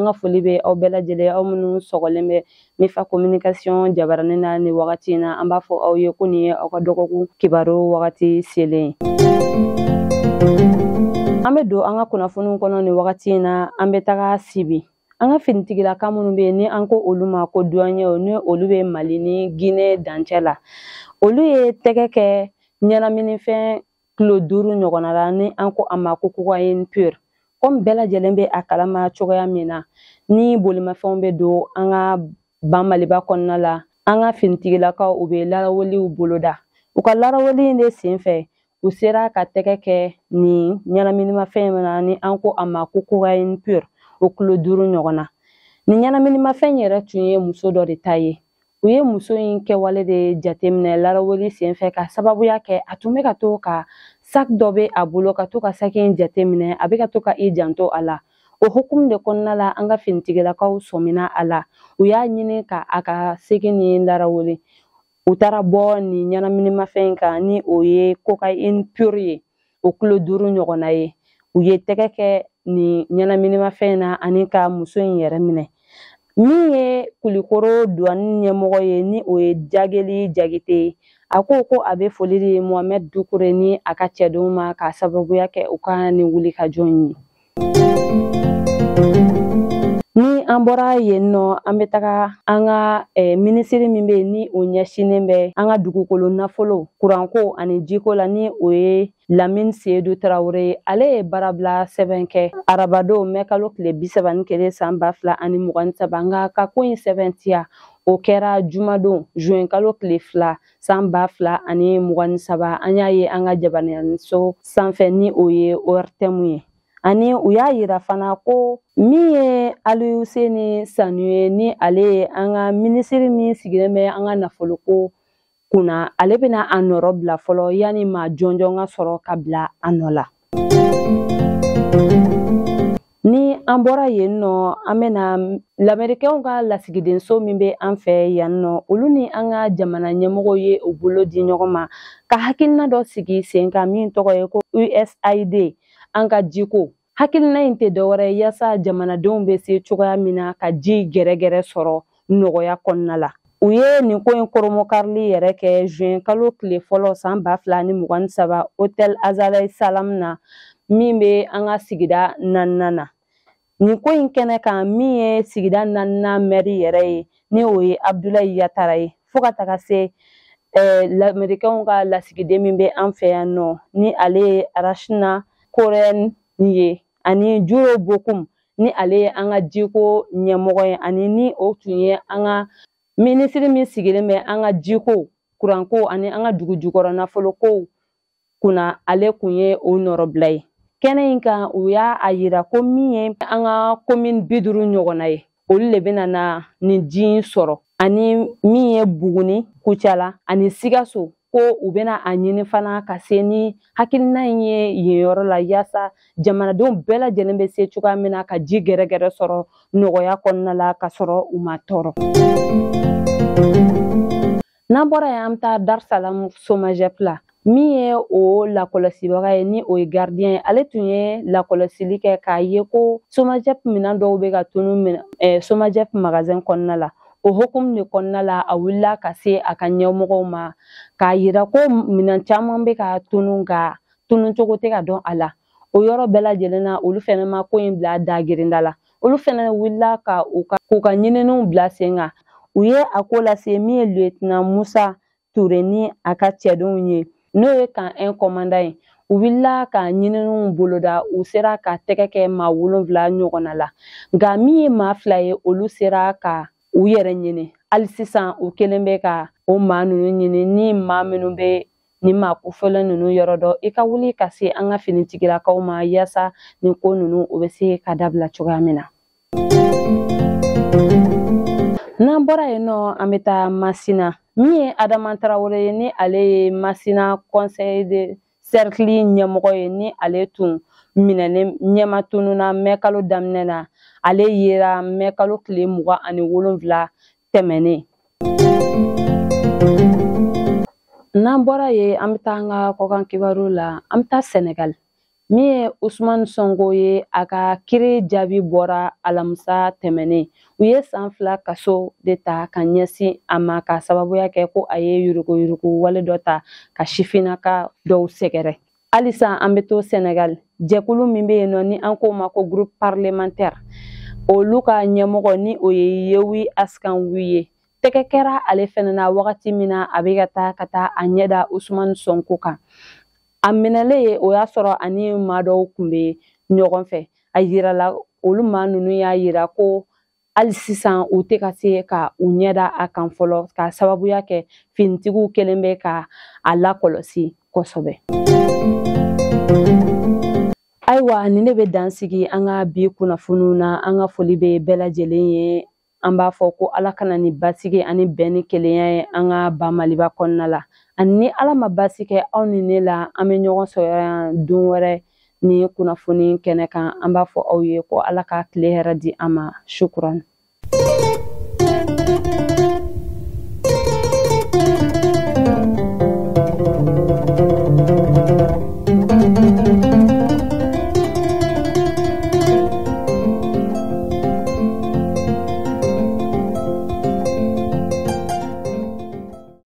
anga foli bɛ aw bɛɛ lajɛlen aw minnu sɔgɔlen bɛ Mifa communication jabaranin na ni wagati in na an b'a fɔ aw ye ko nin ye aw ka dɔgɔkun kibaru wagati selen an bɛ don an ka kunnafoniw kɔnɔ ni wagati in na an bɛ taga Sibi an ka finitigilaka minnu bɛ yen ni an ko olu ma ko douanier ni olu bɛ Mali ni Guinée dancɛ la olu ye tɛgɛ kɛ ɲɛnaminifɛn kilo 5 ɲɔgɔnna la ni an ko a ma ko cocaïne pure comme bɛɛ lajɛlen bɛ a kalama cogoya min na ni bolimafɛnw bɛ don an ka ban Maliba kɔnɔna la an ka finitigilakaw u bɛ laraweliw boloda u ka laraweli in de senfɛ u sera ka tɛgɛ kɛ ni ɲɛnaminimafɛn min na ni an ko a ma ko cocaïne pure o kilo 5 ɲɔgɔnna ni ɲɛnaminimafɛn yɛrɛ tun ye muso dɔ de ta ye u ye muso in kɛwale de jateminɛ laraweli senfɛ ka sababuya kɛ a tun bɛ ka to ka sac dɔ bɛ a bolo ka to ka sac in jateminɛ a bɛ ka to ka i janto a la o hukumu de kɔnɔna la an ka finitigilakaw sɔmina a la u y'a ɲini ka a ka segin ni laraweli u taara bɔ ni ɲɛnaminimafɛn kan ni o ye cocaïne pure ye o kilo 5 ɲɔgɔnna ye u ye tɛgɛ kɛ ni ɲɛnaminimafɛn na ani ka muso in yɛrɛ minɛ min ye Kulikoro douane ɲɛmɔgɔ ye ni o ye Jageli Jagite a ko a bɛ foli di Mohamed Dukure ni a ka cɛdenw ma ka sababuya kɛ u ka ni wulikajɔ ye ni an bɔra yen nɔ an bɛ taga an ka minisiri min bɛ yen ni o ɲɛsinen bɛ an ka dugukolo nafolo kuranko ani jiko la ni o ye Lamine Seydou Traoré ale ye baarabila sɛbɛn kɛ arabadon mɛ kalo tile 31 san 2023 nka ka ko in sɛbɛntiya o kɛra jumadon juin kalo tile 2 san 2023 an y'a ye an ka jabaraniso sanfɛ ni o ye ORTM ye ani u y'a yira fana ko min ye Aliyu Seni Sanu ye ni ale ye an ka minisiri min sigilen bɛ an ka nafoloko kunna ale bɛna a nɔrɔ bila fɔlɔ yani maa jɔnjɔn ka sɔrɔ ka bila a nɔ la ni an bɔra yen nɔ an bɛna lamɛrikɛnw ka lasigidenso min bɛ an fɛ yan nɔ olu ni an ka jamana ɲɛmɔgɔw ye u bolo di ɲɔgɔn ma ka hakilina dɔ sigi sen kan min tɔgɔ ye ko USAID an ka jiko hakilina in tɛ dɔwɛrɛ yaasa jamanadenw bɛ se cogoya min na ka ji gɛrɛgɛrɛ sɔrɔ nɔgɔya kɔnɔna la u ye nin ko in koromokarili yɛrɛ kɛ juin kalo tile fɔlɔ san 2023 hôtel Azalaï Salam na min bɛ an ka sigida 4nan na nin ko in kɛnɛ kan min ye sigida 4nan mɛri yɛrɛ ye ni o ye Abdoulaye Yatara ye fo ka taga se lamɛrikɛnw ka lasigiden min bɛ an fɛ yan nɔ ni ale ye Arachina Korɛn ye ani Juro Bokum ni ale ye an ka jiko ɲɛmɔgɔ ye ani ni o tun ye an ka minisiri min sigilen bɛ an ka jiko kuranko ani an ka dugu jukɔrɔ nafolokow kunna ale kun ye o nɔrɔbila ye kɛnɛ in kan u y'a yira ko min ye an ka commune 50 ɲɔgɔnna ye olu de bɛna na nin ji in sɔrɔ ani min ye Buguni Kucala ani Sikaso ko u bɛna a ɲini fana ka se ni hakilina in ye yen yɔrɔ la yaasa jamanadenw bɛɛ lajɛlen bɛ se cogoya min na ka ji gɛrɛgɛrɛ sɔrɔ nɔgɔya kɔnɔna la ka sɔrɔ u ma tɔɔrɔ n'an bɔra yen an bɛ taa Darsalamu Somajɛp la min ye o lakɔlɔsibaga ye ni o ye gardien ye ale tun ye lakɔlɔsili kɛ k'a ye ko Somajɛp minɛn dɔw bɛ ka tunu Somajɛp magasin kɔnɔna la o hukumu de kɔnɔna la a wulila ka se a ka ɲɛmɔgɔw ma k'a yira ko minɛn caman bɛ ka tunu nka tunucogo tɛ ka dɔn a la o yɔrɔ bɛɛ lajɛlen na olu fɛnɛ ma ko in bila dagirinda la olu fɛnɛ wulila ka k'u ka ɲininiw bila sen kan u ye a ko lase min ye lieutenant Musa Ture ni a ka cɛdenw ye n'o ye kan 1 commandant ye u wulila ka ɲininiw boloda u sera ka tɛgɛ kɛ maa 7 ɲɔgɔnna la nka min ye maa 2 ye olu sera ka u yɛrɛ ɲini hali sisan u kelen bɛ ka o maa ninnu ɲini ni maa minnu bɛ ni maa kofɔlen ninnu yɔrɔ dɔn i ka wuli ka se an ka finitigilakaw ma yaasa nin ko ninnu o bɛ se ka dabila cogoya min na n'an bɔra yen nɔ an bɛ taa Masina min ye Adama Traoré ye ni ale ye Masina conseil de cercle ɲɛmɔgɔ ye ni ale tun minɛnen ɲɛma tununa mɛ kalo daminɛ na ale yera mɛ kalo tile 27 tɛmɛnen n'an bɔra yen an bɛ taa an ka kɔkan kibaru la an bɛ taa Senegal min ye Usmane Sonko ye a ka kiiri jaabi bɔra alamisa tɛmɛnen. U ye san 2 kaso de ta ka ɲɛsin a ma ka sababuya kɛ ko a ye yurugu wale dɔ ta ka sifinnaka dɔw sɛgɛrɛ. Halisa an bɛ to Senegal, jɛkulu min bɛ yen nɔ ni an ko ma ko groupe parlementaire, olu ka ɲɛmɔgɔ ni o ye Yewi Askanwi ye. Tɛgɛ kɛra ale fɛnɛ na wagati min na a bɛ ka taa a ɲɛda Usmane Sonko kan. A minɛlen ye o y'a sɔrɔ ani maa dɔw kun bɛ ɲɔgɔn fɛ. A yirala olu maa ninnu y'a yira ko hali sisan u tɛ ka se ka u ɲɛda a kan fɔlɔ ka sababuya kɛ finitigiw kɛlen bɛ ka a lakɔlɔsi kosɛbɛ. Ayiwa, nin de bɛ dansigi an ka bi kunnafoniw na. An ka foli bɛ bɛɛ lajɛlen ye. An b'a fɔ ko Ala kana ni basigi ani bɛn ni kelenya ye an ka ba Maliba kɔnɔna la. Ani ni Ala ma basi kɛ aw ni ne la, an bɛ ɲɔgɔn sɔrɔ yan don wɛrɛ ni kunnafoni kɛnɛ kan. An b'a fɔ aw ye ko Ala ka tile hɛrɛ di an ma. Shukran.